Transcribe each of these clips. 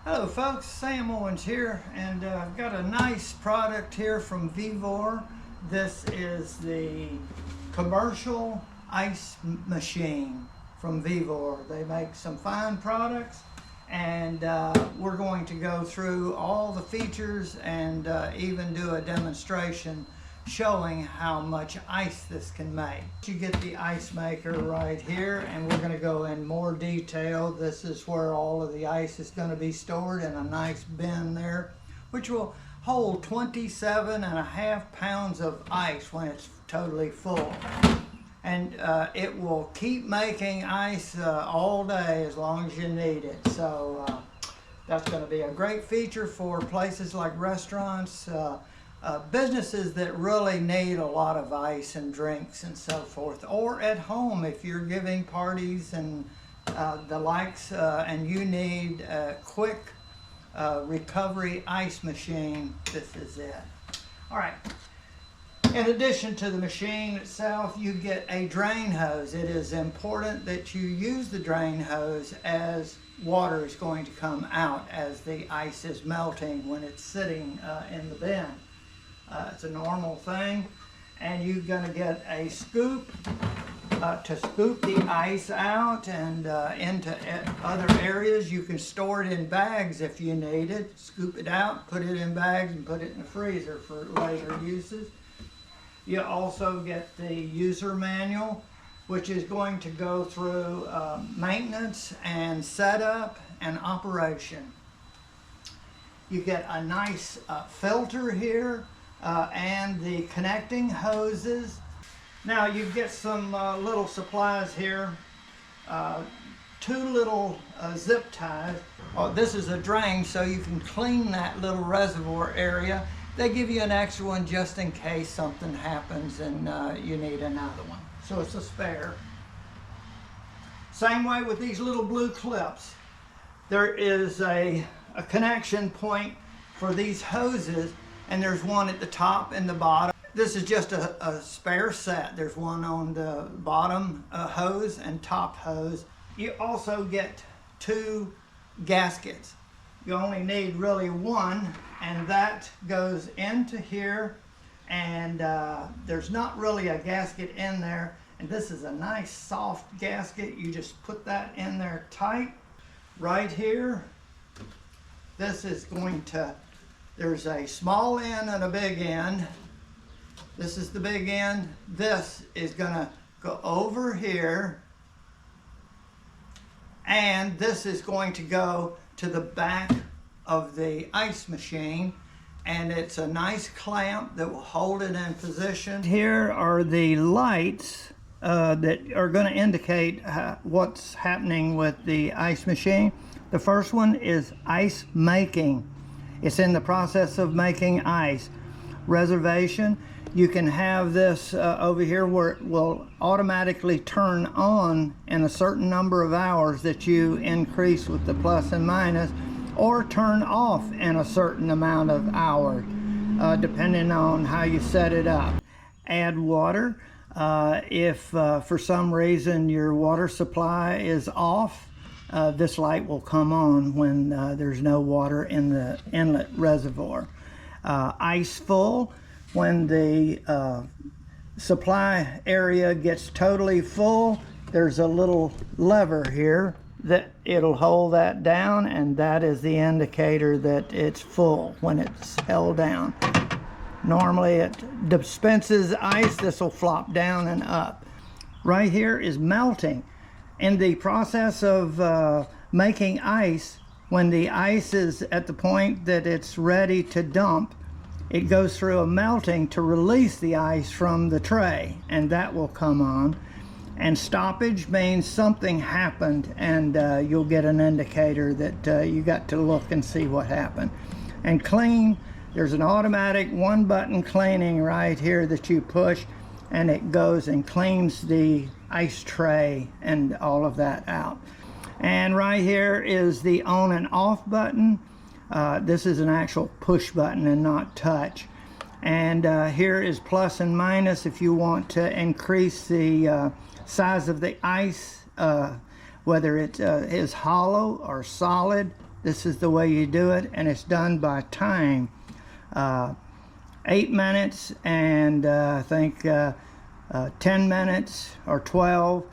Hello folks, Sam Owens here, and I've got a nice product here from VEVOR. This is the commercial ice machine from VEVOR. They make some fine products, and we're going to go through all the features and even do a demonstration showing how much ice this can make. You get the ice maker right here, and we're going to go in more detail. This is where all of the ice is going to be stored in a nice bin there, which will hold 27.5 pounds of ice when it's totally full. And it will keep making ice all day as long as you need it. So that's going to be a great feature for places like restaurants, businesses that really need a lot of ice and drinks and so forth, or at home if you're giving parties and the likes, and you need a quick recovery ice machine. This is it. All right. In addition to the machine itself, you get a drain hose. It is important that you use the drain hose as water is going to come out as the ice is melting when it's sitting in the bin. It's a normal thing, and you're going to get a scoop to scoop the ice out and into other areas. You can store it in bags if you need it. Scoop it out, put it in bags, and put it in the freezer for later uses. You also get the user manual, which is going to go through maintenance and setup and operation. You get a nice filter here. And the connecting hoses. Now you get some little supplies here. 2 little zip ties. Oh, this is a drain, so you can clean that little reservoir area. They give you an extra one just in case something happens and you need another one. So it's a spare. Same way with these little blue clips. There is a connection point for these hoses, and there's one at the top and the bottom. This is just a spare set. There's one on the bottom hose and top hose. You also get 2 gaskets. You only need really one, and that goes into here, and there's not really a gasket in there, and this is a nice soft gasket. You just put that in there tight. Right here, this is going to, there's a small end and a big end. This is the big end. This is going to go over here, and this is going to go to the back of the ice machine, and it's a nice clamp that will hold it in position. Here are the lights that are going to indicate what's happening with the ice machine. The first one is ice making. It's in the process of making ice. Reservation, you can have this over here where it will automatically turn on in a certain number of hours that you increase with the plus and minus, or turn off in a certain amount of hours, depending on how you set it up. Add water. If for some reason your water supply is off, this light will come on when there's no water in the inlet reservoir. Ice full, when the supply area gets totally full, there's a little lever here that it'll hold that down, and that is the indicator that it's full when it's held down. Normally it dispenses ice. This will flop down and up. Right here is melting. In the process of making ice, when the ice is at the point that it's ready to dump, it goes through a melting to release the ice from the tray, and that will come on. And stoppage means something happened, and you'll get an indicator that you got to look and see what happened. And clean, there's an automatic 1-button cleaning right here that you push, and it goes and cleans the ice tray and all of that out. And right here is the on and off button. This is an actual push button and not touch. And here is plus and minus if you want to increase the size of the ice, whether it is hollow or solid, This is the way you do it, and it's done by time. 8 minutes and I think 10 minutes or 12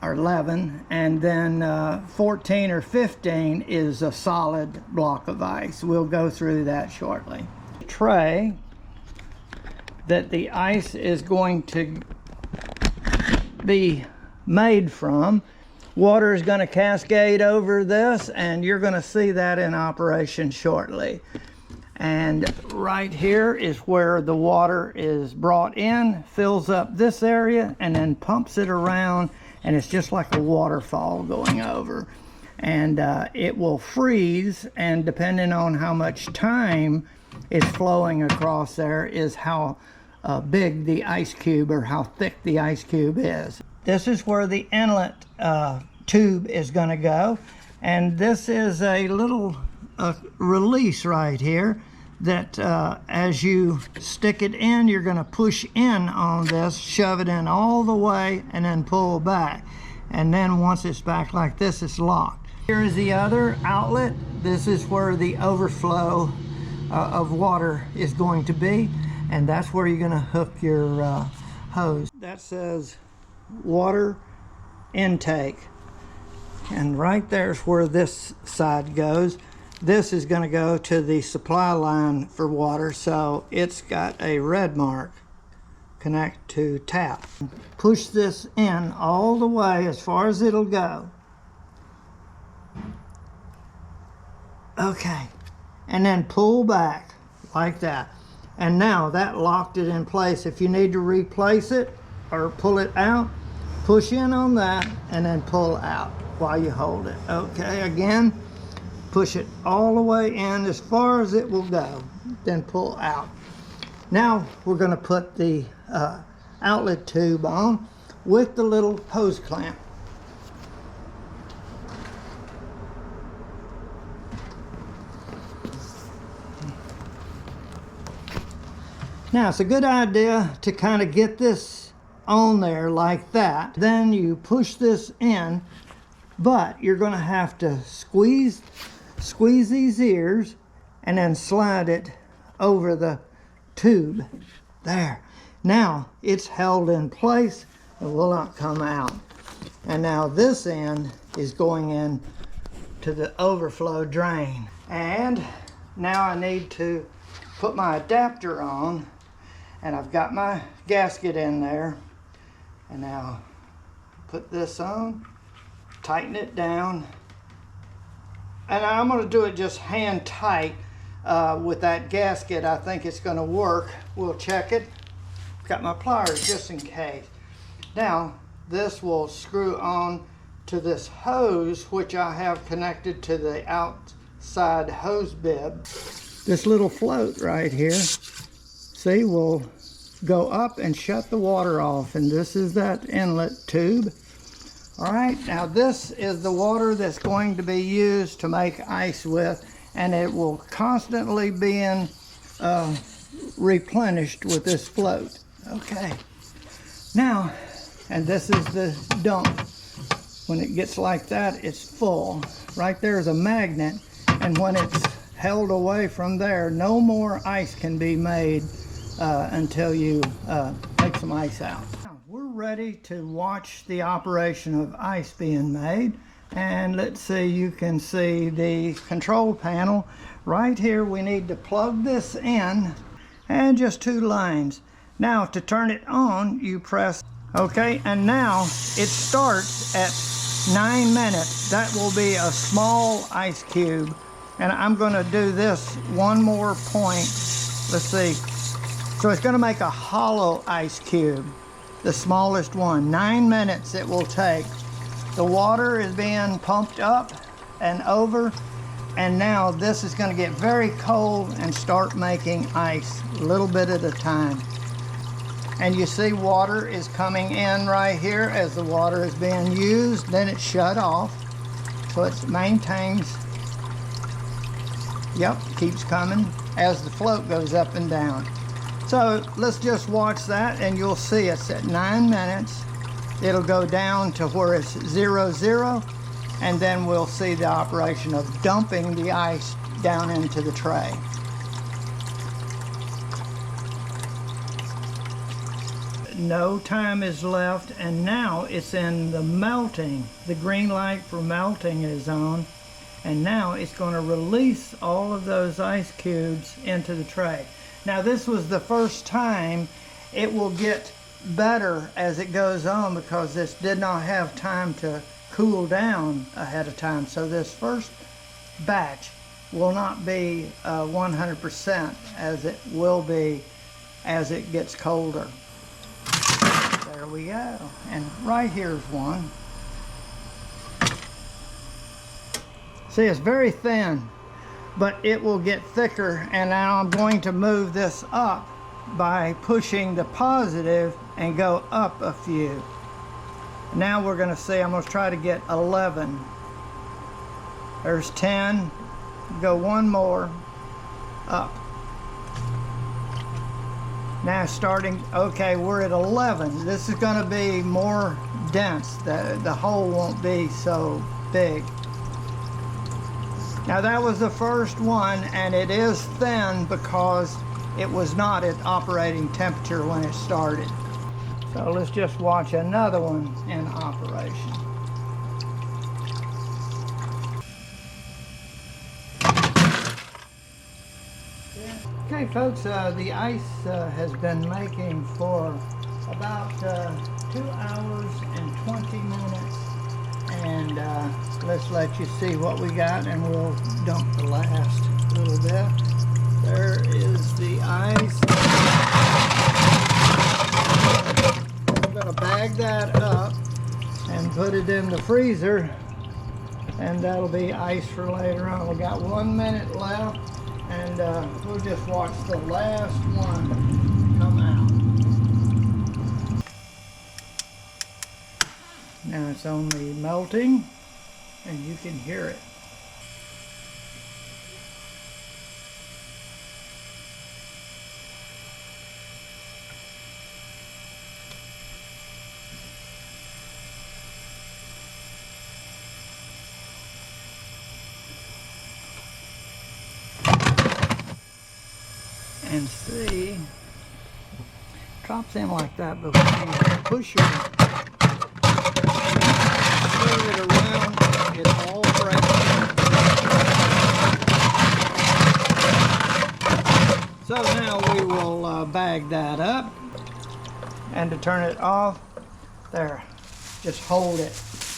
or 11, and then 14 or 15 is a solid block of ice. We'll go through that shortly. The tray that the ice is going to be made from, water is going to cascade over this, and you're going to see that in operation shortly. And right here is where the water is brought in, fills up this area, and then pumps it around, and it's just like a waterfall going over. And it will freeze, and depending on how much time is flowing across there is how big the ice cube or how thick the ice cube is. This is where the inlet tube is going to go, and this is a little release right here that as you stick it in, you're going to push in on this, shove it in all the way, and then pull back. And then once it's back like this, it's locked. Here is the other outlet. This is where the overflow of water is going to be, and that's where you're going to hook your hose. That says water intake, and right there's where this side goes. This is going to go to the supply line for water, so it's got a red mark. Connect to tap. Push this in all the way as far as it'll go. Okay, and then pull back like that. And now that locked it in place. If you need to replace it or pull it out, push in on that and then pull out while you hold it. Okay, again, push it all the way in as far as it will go, then pull out. Now we're going to put the outlet tube on with the little hose clamp. Now it's a good idea to kind of get this on there like that. Then you push this in, but you're going to have to squeeze these ears and then slide it over the tube there. Now it's held in place and will not come out. And now this end is going in to the overflow drain. And now I need to put my adapter on, and I've got my gasket in there. And now put this on, tighten it down, and I'm going to do it just hand tight with that gasket. I think it's going to work. We'll check it. Got my pliers just in case. Now this will screw on to this hose, which I have connected to the outside hose bib. This little float right here, see, will go up and shut the water off, and this is that inlet tube. All right, now this is the water that's going to be used to make ice with, and it will constantly be replenished with this float. Okay, now, and this is the dump. When it gets like that, it's full. Right there is a magnet, and when it's held away from there, no more ice can be made until you take some ice out. Now, we're ready to watch the operation of ice being made, and let's see, you can see the control panel right here. We need to plug this in, and just 2 lines. Now to turn it on, you press okay, and now it starts at 9 minutes. That will be a small ice cube, and I'm going to do this one more point. Let's see. So it's going to make a hollow ice cube, the smallest one. 9 minutes it will take. The water is being pumped up and over, and now this is going to get very cold and start making ice a little bit at a time. And you see water is coming in right here as the water is being used. Then it's shut off, so it maintains. Yep, keeps coming as the float goes up and down. So let's just watch that, and you'll see it's at 9 minutes. It'll go down to where it's 0, 0, and then we'll see the operation of dumping the ice down into the tray. No time is left, and now it's in the melting. The green light for melting is on, and now it's going to release all of those ice cubes into the tray. Now this was the first time. It will get better as it goes on because this did not have time to cool down ahead of time. So this first batch will not be 100% as it will be as it gets colder. There we go. And right here's one. See, it's very thin, but it will get thicker, and now I'm going to move this up by pushing the positive and go up a few. Now we're going to see, I'm going to try to get 11. There's 10. Go one more up. Now starting, okay, we're at 11. This is going to be more dense. The hole won't be so big. Now that was the first one, and it is thin because it was not at operating temperature when it started. So let's just watch another one in operation. Okay folks, the ice has been making for about 2 hours and 20 minutes, and let's let you see what we got, and we'll dump the last little bit. There is the ice. I'm going to bag that up and put it in the freezer, and that'll be ice for later on. We got 1 minute left, and we'll just watch the last one come out. Now it's only melting, and you can hear it. And see, drops in like that, but when you push it, stir it around, it all breaks. So now we will bag that up, and to turn it off, there, just hold it.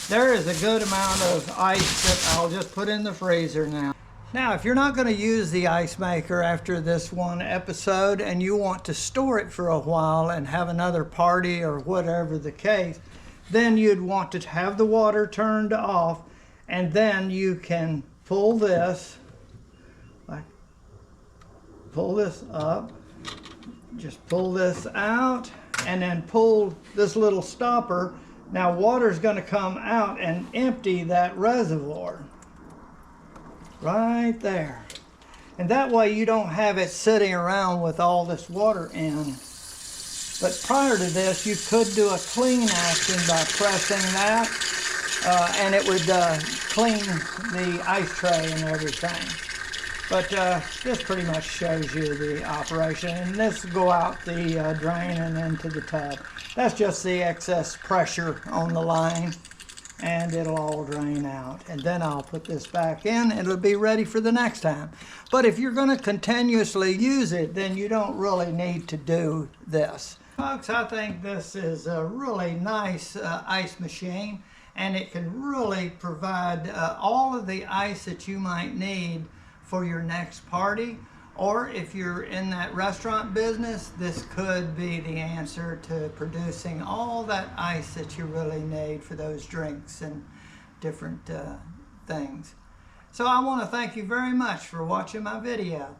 There is a good amount of ice that I'll just put in the freezer now. Now, if you're not going to use the ice maker after this one episode and you want to store it for a while and have another party or whatever the case, then you'd want to have the water turned off, and then you can pull this, pull this up, just pull this out, and then pull this little stopper. Now water's going to come out and empty that reservoir. Right there. And that way you don't have it sitting around with all this water in. But prior to this, you could do a clean action by pressing that, and it would clean the ice tray and everything. But this pretty much shows you the operation. And this will go out the drain and into the tub. That's just the excess pressure on the line, and it'll all drain out. And then I'll put this back in, and it'll be ready for the next time. But if you're going to continuously use it, then you don't really need to do this. Folks, I think this is a really nice ice machine, and it can really provide all of the ice that you might need for your next party. Or if you're in that restaurant business, this could be the answer to producing all that ice that you really need for those drinks and different things. So I want to thank you very much for watching my video.